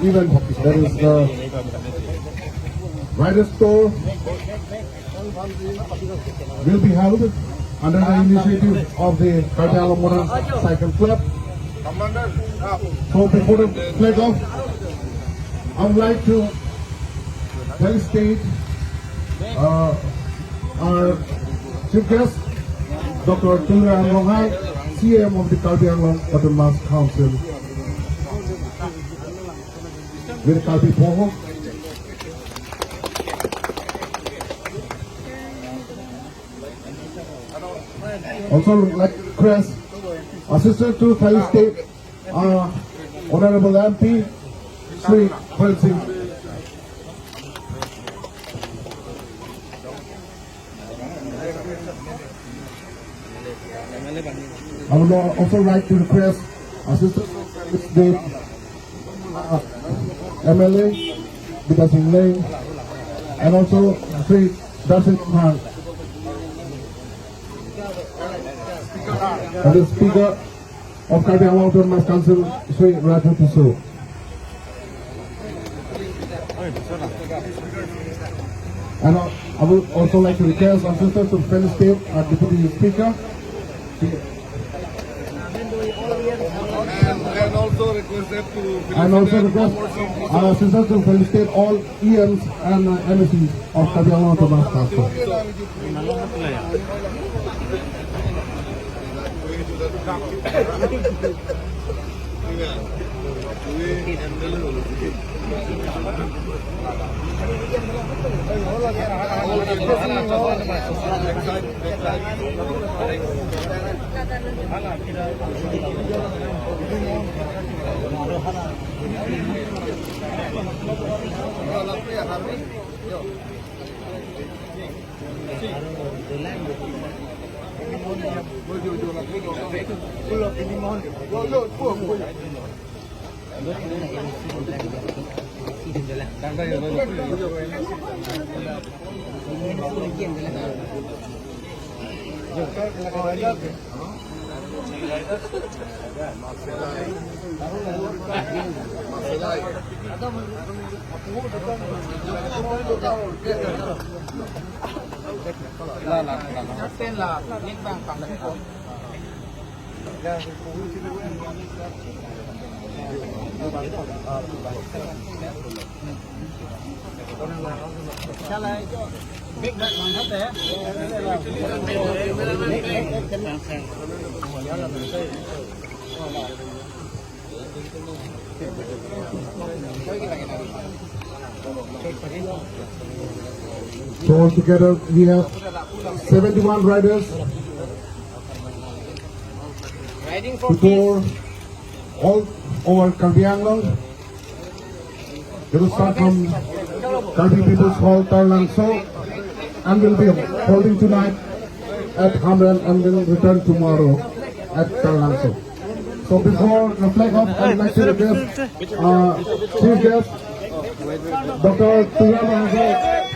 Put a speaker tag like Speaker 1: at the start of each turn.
Speaker 1: event, that is the Riders Tour, will be held under the initiative of the Karbi Anglong Motorcycle Club. So before the flag off, I would like to felicitate our chief guest, Dr.Tuliram Ronghang CEM of the Karbi Anglong Autonomous Council, with Karbi Poho. Also like Chris, assistant to felicitate our Honorable MP, Sri Prince. I would also like to request Assistant State MLA, Bidasing Lane, and also Sri Darshit Khan, and the Speaker of Karbi Anglong Autonomous Council, Sri Raju Tusu. And I would also like to request our sisters to felicitate our Deputy Speaker. And also request our sisters to felicitate all EMs and MSCs of Karbi Anglong Autonomous Council. So altogether we have 71 riders to tour all over Karbi Anglong. They will start from Karbi People's Hall, Tarlangso, and will be holding tonight at Hamran and will return tomorrow at Tarlangso. So before the flag off, I would like to request chief guest, Dr. Tuliram Ronghang